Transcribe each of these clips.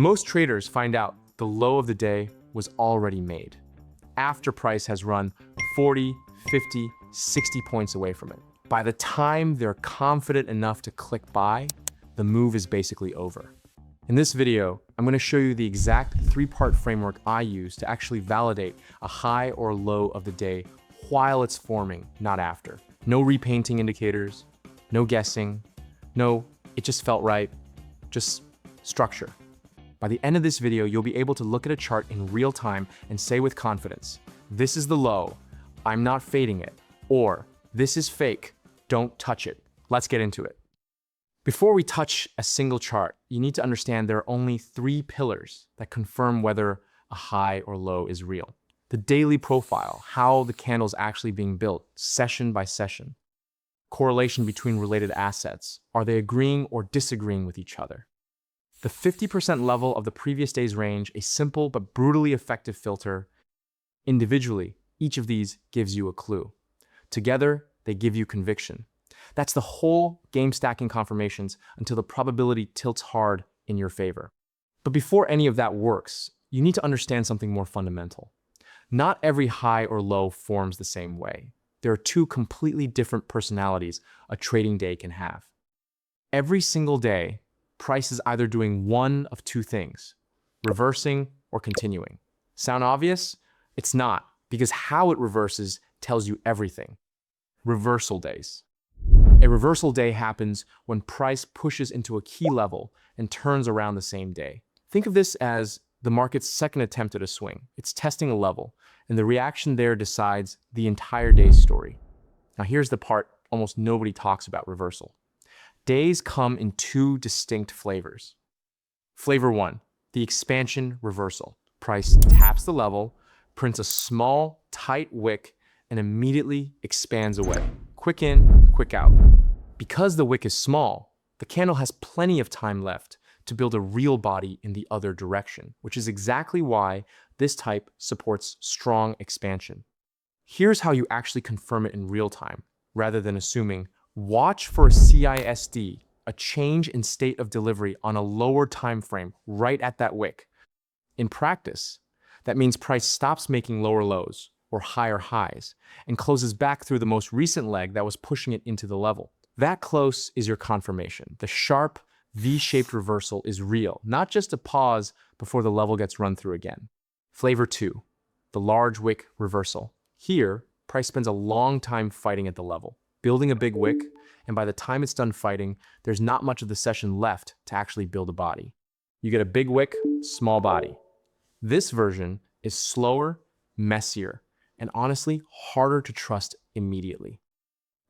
Most traders find out the low of the day was already made, after price has run 40, 50, 60 points away from it. By the time they're confident enough to click buy, the move is basically over. In this video, I'm going to show you the exact three-part framework I use to actually validate a high or low of the day while it's forming, not after. No repainting indicators, no guessing, no, it just felt right, just structure. By the end of this video, you'll be able to look at a chart in real time and say with confidence, this is the low, I'm not fading it, or this is fake, don't touch it. Let's get into it. Before we touch a single chart, you need to understand there are only three pillars that confirm whether a high or low is real. The daily profile, how the candle's actually being built, session by session. Correlation between related assets, are they agreeing or disagreeing with each other? The 50% level of the previous day's range, a simple but brutally effective filter. Individually, each of these gives you a clue. Together, they give you conviction. That's the whole game stacking confirmations until the probability tilts hard in your favor. But before any of that works, you need to understand something more fundamental. Not every high or low forms the same way. There are two completely different personalities a trading day can have. Every single day, price is either doing one of two things, reversing or continuing. Sound obvious? It's not, because how it reverses tells you everything. Reversal days. A reversal day happens when price pushes into a key level and turns around the same day. Think of this as the market's second attempt at a swing. It's testing a level, and the reaction there decides the entire day's story. Now here's the part almost nobody talks about reversal. Days come in two distinct flavors. Flavor one, the expansion reversal. Price taps the level, prints a small, tight wick, and immediately expands away. Quick in, quick out. Because the wick is small, the candle has plenty of time left to build a real body in the other direction, which is exactly why this type supports strong expansion. Here's how you actually confirm it in real time, rather than assuming. Watch for a CISD, a change in state of delivery on a lower time frame right at that wick. In practice, that means price stops making lower lows or higher highs and closes back through the most recent leg that was pushing it into the level. That close is your confirmation. The sharp V-shaped reversal is real, not just a pause before the level gets run through again. Flavor two, the large wick reversal. Here, price spends a long time fighting at the level, building a big wick, and by the time it's done fighting, there's not much of the session left to actually build a body. You get a big wick, small body. This version is slower, messier, and honestly, harder to trust immediately.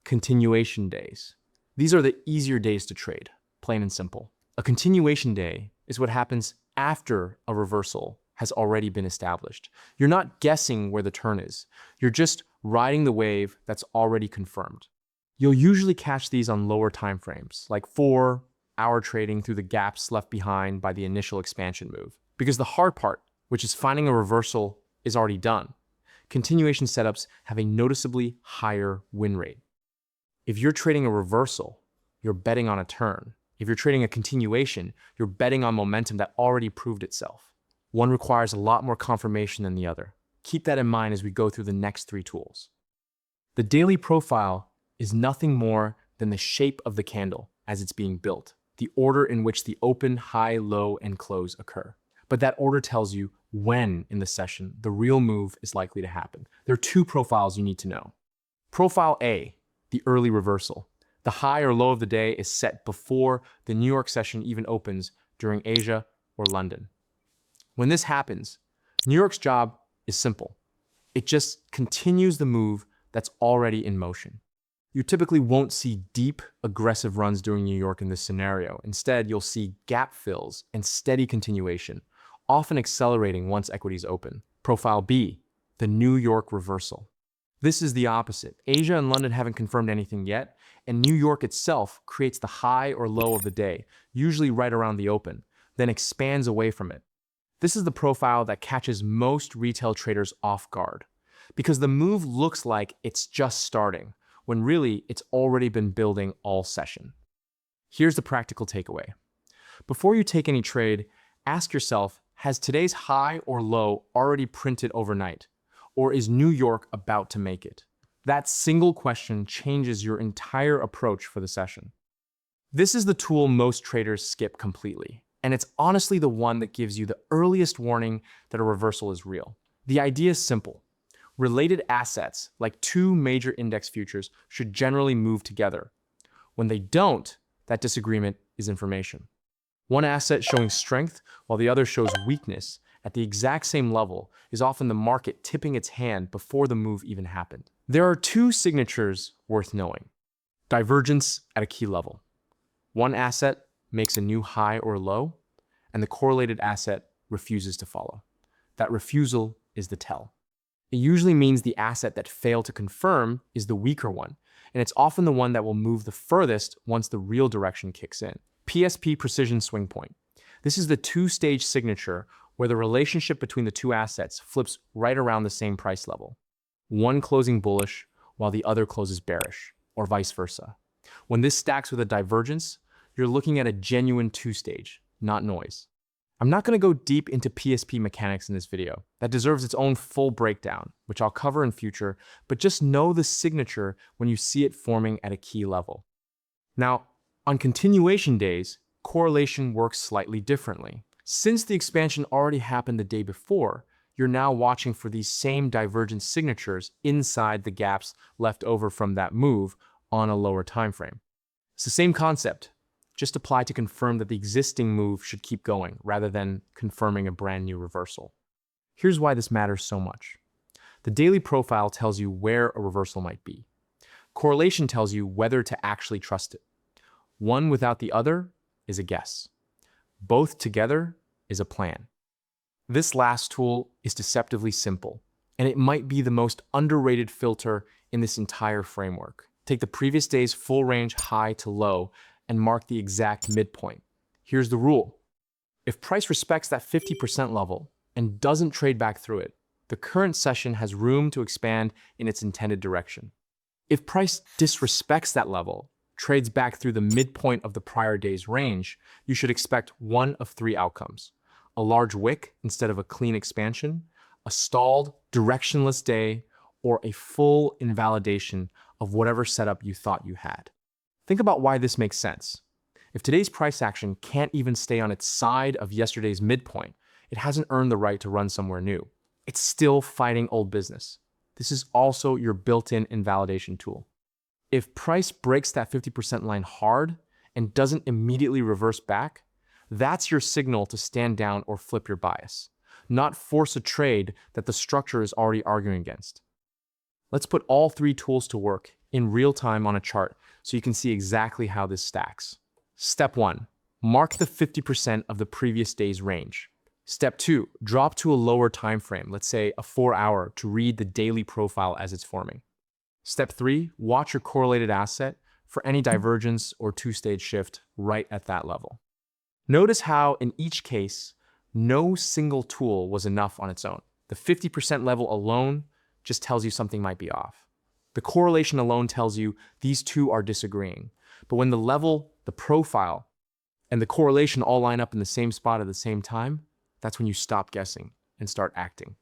Continuation days. These are the easier days to trade, plain and simple. A continuation day is what happens after a reversal has already been established. You're not guessing where the turn is. You're just riding the wave that's already confirmed. You'll usually catch these on lower time frames, like 4-hour trading through the gaps left behind by the initial expansion move. Because the hard part, which is finding a reversal, is already done. Continuation setups have a noticeably higher win rate. If you're trading a reversal, you're betting on a turn. If you're trading a continuation, you're betting on momentum that already proved itself. One requires a lot more confirmation than the other. Keep that in mind as we go through the next three tools. The daily profile is nothing more than the shape of the candle as it's being built, the order in which the open, high, low, and close occur. But that order tells you when in the session the real move is likely to happen. There are two profiles you need to know. Profile A, the early reversal. The high or low of the day is set before the New York session even opens during Asia or London. When this happens, New York's job is simple. It just continues the move that's already in motion. You typically won't see deep, aggressive runs during New York in this scenario. Instead, you'll see gap fills and steady continuation, often accelerating once equities open. Profile B, the New York reversal. This is the opposite. Asia and London haven't confirmed anything yet, and New York itself creates the high or low of the day, usually right around the open, then expands away from it. This is the profile that catches most retail traders off guard, because the move looks like it's just starting, when really it's already been building all session. Here's the practical takeaway. Before you take any trade, Ask yourself, has today's high or low already printed overnight? Or is New York about to make it? That single question changes your entire approach for the session. This is the tool most traders skip completely, and it's honestly the one that gives you the earliest warning that a reversal is real. The idea is simple. Related assets, like two major index futures, should generally move together. When they don't, that disagreement is information. One asset showing strength while the other shows weakness at the exact same level is often the market tipping its hand before the move even happened. There are two signatures worth knowing. Divergence at a key level. One asset makes a new high or low, and the correlated asset refuses to follow. That refusal is the tell. It usually means the asset that failed to confirm is the weaker one, and it's often the one that will move the furthest once the real direction kicks in. PSP precision swing point. This is the two-stage signature where the relationship between the two assets flips right around the same price level. One closing bullish while the other closes bearish, or vice versa. When this stacks with a divergence, you're looking at a genuine two-stage, not noise. I'm not going to go deep into PSP mechanics in this video. That deserves its own full breakdown, which I'll cover in future, but just know the signature when you see it forming at a key level. Now, on continuation days, correlation works slightly differently. Since the expansion already happened the day before, you're now watching for these same divergence signatures inside the gaps left over from that move on a lower time frame. It's the same concept, just apply to confirm that the existing move should keep going rather than confirming a brand new reversal. Here's why this matters so much. The daily profile tells you where a reversal might be. Correlation tells you whether to actually trust it. One without the other is a guess. Both together is a plan. This last tool is deceptively simple, and it might be the most underrated filter in this entire framework. Take the previous day's full range high to low and mark the exact midpoint. Here's the rule. If price respects that 50% level and doesn't trade back through it, the current session has room to expand in its intended direction. If price disrespects that level, trades back through the midpoint of the prior day's range, you should expect one of three outcomes. A large wick instead of a clean expansion, a stalled, directionless day, or a full invalidation of whatever setup you thought you had. Think about why this makes sense. If today's price action can't even stay on its side of yesterday's midpoint, it hasn't earned the right to run somewhere new. It's still fighting old business. This is also your built-in invalidation tool. If price breaks that 50% line hard and doesn't immediately reverse back, that's your signal to stand down or flip your bias, not force a trade that the structure is already arguing against. Let's put all three tools to work in real time on a chart so you can see exactly how this stacks. Step 1, mark the 50% of the previous day's range. Step 2, drop to a lower time frame, let's say a 4-hour, to read the daily profile as it's forming. Step 3, watch your correlated asset for any divergence or two-stage shift right at that level. Notice how, in each case, no single tool was enough on its own. The 50% level alone just tells you something might be off. The correlation alone tells you these two are disagreeing. But when the level, the profile, and the correlation all line up in the same spot at the same time, that's when you stop guessing and start acting.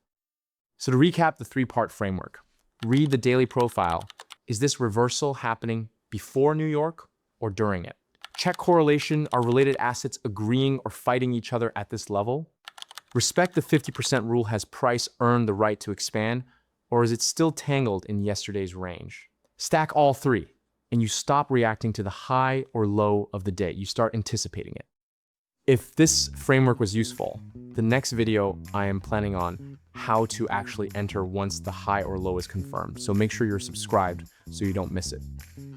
So to recap the three-part framework, read the daily profile. Is this reversal happening before New York or during it? Check correlation. Are related assets agreeing or fighting each other at this level? Respect the 50% rule. Has price earned the right to expand, or is it still tangled in yesterday's range? Stack all three, and you stop reacting to the high or low of the day. You start anticipating it. If this framework was useful, the next video I am planning on how to actually enter once the high or low is confirmed. So make sure you're subscribed so you don't miss it.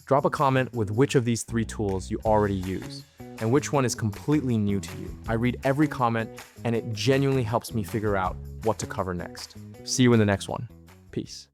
Drop a comment with which of these three tools you already use and which one is completely new to you. I read every comment and it genuinely helps me figure out what to cover next. See you in the next one. Peace.